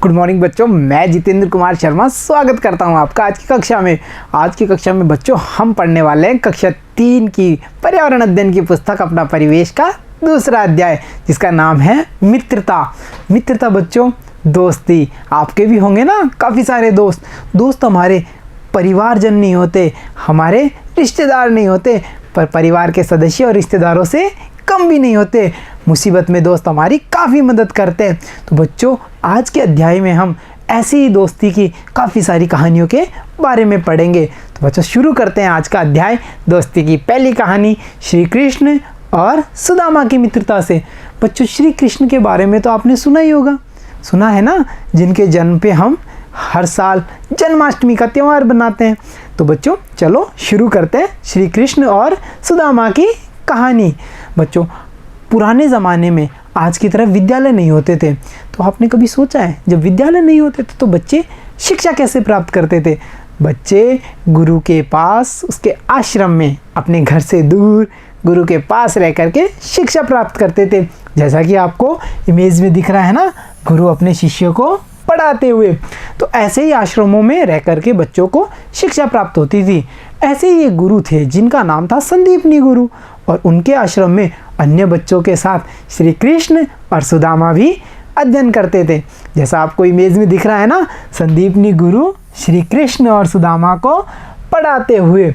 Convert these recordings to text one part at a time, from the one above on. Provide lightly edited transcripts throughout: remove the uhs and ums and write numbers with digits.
Good morning बच्चों, मैं जितेंद्र कुमार शर्मा स्वागत करता हूं आपका आज की कक्षा में। आज की कक्षा में बच्चों हम पढ़ने वाले हैं कक्षा 3 की पर्यावरण अध्ययन की पुस्तक अपना परिवेश का दूसरा अध्याय, जिसका नाम है मित्रता। मित्रता बच्चों दोस्ती। आपके भी होंगे ना काफ़ी सारे दोस्त हमारे परिवारजन नहीं होते, हमारे रिश्तेदार नहीं होते, पर परिवार के सदस्य और रिश्तेदारों से कम भी नहीं होते। मुसीबत में दोस्त हमारी काफ़ी मदद करते हैं। तो बच्चों आज के अध्याय में हम ऐसी ही दोस्ती की काफ़ी सारी कहानियों के बारे में पढ़ेंगे। तो बच्चों शुरू करते हैं आज का अध्याय दोस्ती की पहली कहानी श्री कृष्ण और सुदामा की मित्रता से। बच्चों श्री कृष्ण के बारे में तो आपने सुना ही होगा, सुना है ना, जिनके जन्म पे हम हर साल जन्माष्टमी का त्यौहार बनाते हैं। तो बच्चों चलो शुरू करते हैं श्री कृष्ण और सुदामा की कहानी। बच्चों पुराने ज़माने में आज की तरह विद्यालय नहीं होते थे, तो आपने कभी सोचा है जब विद्यालय नहीं होते थे तो बच्चे शिक्षा कैसे प्राप्त करते थे? बच्चे गुरु के पास, उसके आश्रम में, अपने घर से दूर गुरु के पास रह करके शिक्षा प्राप्त करते थे। जैसा कि आपको इमेज में दिख रहा है ना, गुरु अपने शिष्यों को पढ़ाते हुए। तो ऐसे ही आश्रमों में रह करके बच्चों को शिक्षा प्राप्त होती थी। ऐसे ही एक गुरु थे जिनका नाम था संदीपनी गुरु, और उनके आश्रम में अन्य बच्चों के साथ श्री कृष्ण और सुदामा भी अध्ययन करते थे। जैसा आपको इमेज में दिख रहा है ना, संदीपनी गुरु श्री कृष्ण और सुदामा को पढ़ाते हुए।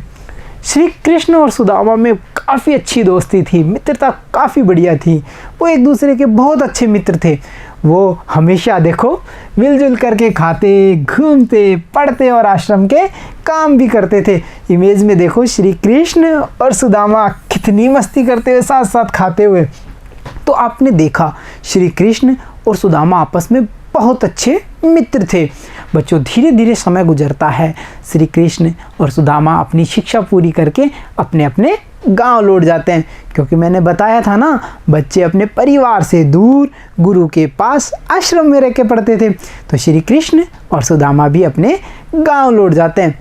श्री कृष्ण और सुदामा में काफ़ी अच्छी दोस्ती थी, मित्रता काफ़ी बढ़िया थी। वो एक दूसरे के बहुत अच्छे मित्र थे। वो हमेशा देखो मिलजुल करके खाते, घूमते, पढ़ते और आश्रम के काम भी करते थे। इमेज में देखो श्री कृष्ण और सुदामा कितनी मस्ती करते हुए साथ साथ खाते हुए। तो आपने देखा श्री कृष्ण और सुदामा आपस में बहुत अच्छे मित्र थे। बच्चों धीरे धीरे समय गुजरता है, श्री कृष्ण और सुदामा अपनी शिक्षा पूरी करके अपने अपने गांव लौट जाते हैं, क्योंकि मैंने बताया था ना बच्चे अपने परिवार से दूर गुरु के पास आश्रम में रह के पढ़ते थे। तो श्री कृष्ण और सुदामा भी अपने गांव लौट जाते हैं।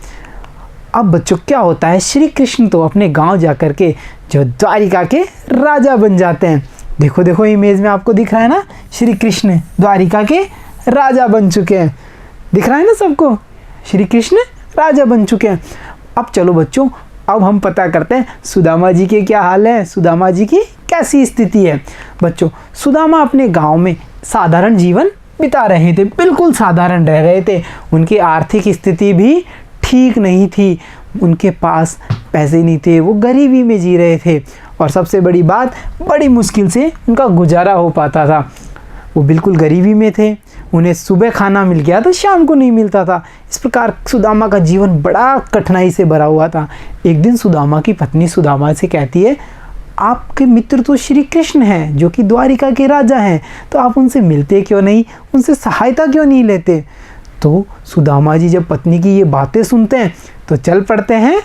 अब बच्चों क्या होता है, श्री कृष्ण तो अपने गांव जा कर के जो द्वारिका के राजा बन जाते हैं। देखो देखो इमेज में आपको दिख रहा है ना, श्री कृष्ण द्वारिका के राजा बन चुके हैं। दिख रहा है ना सबको, श्री कृष्ण राजा बन चुके हैं। अब चलो बच्चों, अब हम पता करते हैं सुदामा जी के क्या हाल है, सुदामा जी की कैसी स्थिति है। बच्चों सुदामा अपने गांव में साधारण जीवन बिता रहे थे, बिल्कुल साधारण रह रहे थे। उनकी आर्थिक स्थिति भी ठीक नहीं थी, उनके पास पैसे नहीं थे, वो गरीबी में जी रहे थे, और सबसे बड़ी बात, बड़ी मुश्किल से उनका गुजारा हो पाता था। वो बिल्कुल गरीबी में थे, उन्हें सुबह खाना मिल गया तो शाम को नहीं मिलता था। इस प्रकार सुदामा का जीवन बड़ा कठिनाई से भरा हुआ था। एक दिन सुदामा की पत्नी सुदामा से कहती है, आपके मित्र तो श्री कृष्ण हैं जो कि द्वारिका के राजा हैं, तो आप उनसे मिलते क्यों नहीं, उनसे सहायता क्यों नहीं लेते? तो सुदामा जी जब पत्नी की ये बातें सुनते हैं तो चल पड़ते हैं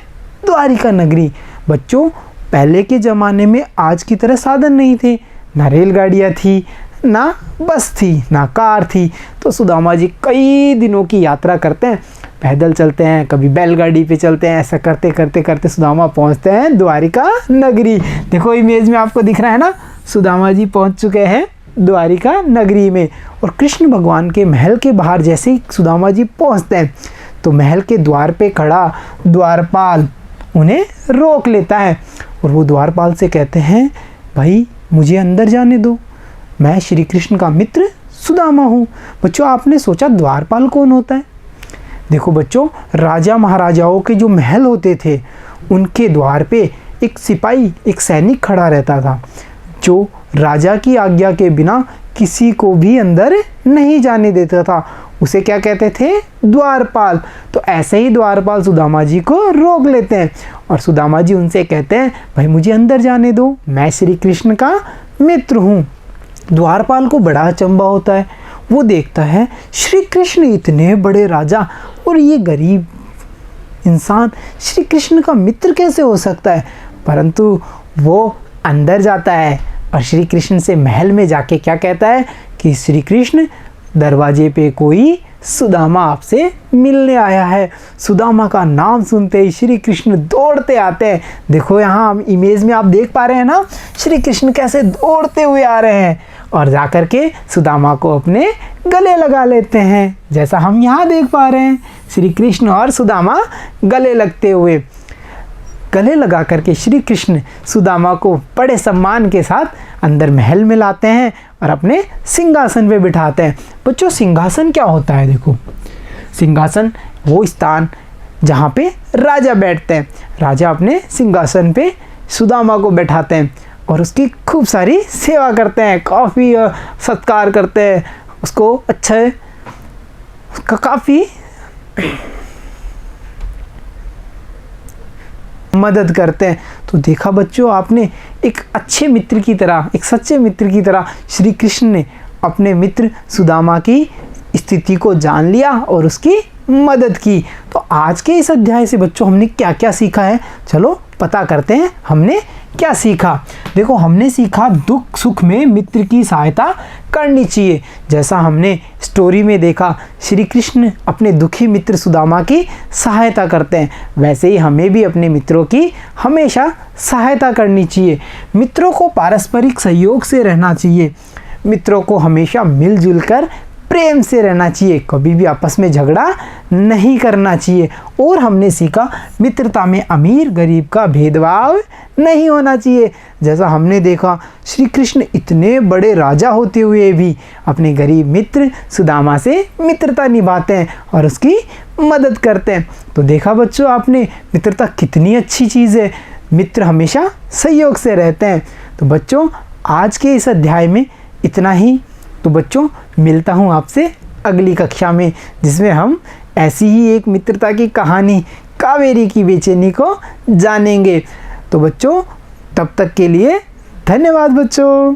द्वारिका नगरी। बच्चों पहले के ज़माने में आज की तरह साधन नहीं थे, ना रेलगाड़ियाँ थी, ना बस थी, ना कार थी। तो सुदामा जी कई दिनों की यात्रा करते हैं, पैदल चलते हैं, कभी बैलगाड़ी पे चलते हैं। ऐसा करते करते करते सुदामा पहुंचते हैं द्वारिका नगरी। देखो इमेज में आपको दिख रहा है ना, सुदामा जी पहुंच चुके हैं द्वारिका नगरी में। और कृष्ण भगवान के महल के बाहर जैसे ही सुदामा जी पहुंचते हैं तो महल के द्वार पे खड़ा द्वारपाल उन्हें रोक लेता है, और वो द्वारपाल से कहते हैं, भाई मुझे अंदर जाने दो, मैं श्री कृष्ण का मित्र सुदामा हूँ। बच्चों आपने सोचा द्वारपाल कौन होता है? देखो बच्चों, राजा महाराजाओं के जो महल होते थे उनके द्वार पे एक सिपाही, एक सैनिक खड़ा रहता था, जो राजा की आज्ञा के बिना किसी को भी अंदर नहीं जाने देता था। उसे क्या कहते थे? द्वारपाल। तो ऐसे ही द्वारपाल सुदामा जी को रोक लेते हैं, और सुदामा जी उनसे कहते हैं, भाई मुझे अंदर जाने दो, मैं श्री कृष्ण का मित्र हूँ। द्वारपाल को बड़ा अचंभा होता है, वो देखता है श्री कृष्ण इतने बड़े राजा और ये गरीब इंसान श्री कृष्ण का मित्र कैसे हो सकता है? परंतु वो अंदर जाता है और श्री कृष्ण से महल में जाके क्या कहता है कि श्री कृष्ण दरवाजे पे कोई सुदामा आपसे मिलने आया है। सुदामा का नाम सुनते ही श्री कृष्ण दौड़ते आते हैं। देखो यहाँ इमेज में आप देख पा रहे हैं ना, श्री कृष्ण कैसे दौड़ते हुए आ रहे हैं, और जाकर के सुदामा को अपने गले लगा लेते हैं। जैसा हम यहाँ देख पा रहे हैं, श्री कृष्ण और सुदामा गले लगते हुए। गले लगा करके श्री कृष्ण सुदामा को बड़े सम्मान के साथ अंदर महल में लाते हैं और अपने सिंहासन पे बिठाते हैं। बच्चों, सिंहासन क्या होता है? देखो, सिंहासन वो स्थान जहाँ पे राजा बैठते हैं। राजा अपने सिंहासन पे सुदामा को बैठाते हैं और उसकी खूब सारी सेवा करते हैं, काफ़ी सत्कार करते हैं, उसको अच्छा उसका काफ़ी मदद करते हैं। तो देखा बच्चों, आपने एक अच्छे मित्र की तरह, एक सच्चे मित्र की तरह श्री कृष्ण ने अपने मित्र सुदामा की स्थिति को जान लिया और उसकी मदद की। तो आज के इस अध्याय से बच्चों हमने क्या क्या सीखा है, चलो पता करते हैं हमने क्या सीखा। देखो, हमने सीखा दुख सुख में मित्र की सहायता करनी चाहिए। जैसा हमने स्टोरी में देखा, श्री कृष्ण अपने दुखी मित्र सुदामा की सहायता करते हैं, वैसे ही हमें भी अपने मित्रों की हमेशा सहायता करनी चाहिए। मित्रों को पारस्परिक सहयोग से रहना चाहिए। मित्रों को हमेशा मिलजुल कर प्रेम से रहना चाहिए, कभी भी आपस में झगड़ा नहीं करना चाहिए। और हमने सीखा, मित्रता में अमीर गरीब का भेदभाव नहीं होना चाहिए। जैसा हमने देखा, श्री कृष्ण इतने बड़े राजा होते हुए भी अपने गरीब मित्र सुदामा से मित्रता निभाते हैं और उसकी मदद करते हैं। तो देखा बच्चों आपने, मित्रता कितनी अच्छी चीज़ है। मित्र हमेशा सहयोग से रहते हैं। तो बच्चों, आज के इस अध्याय में इतना ही। तो बच्चों, मिलता हूँ आपसे अगली कक्षा में, जिसमें हम ऐसी ही एक मित्रता की कहानी कावेरी की बेचैनी को जानेंगे। तो बच्चों, तब तक के लिए धन्यवाद बच्चों।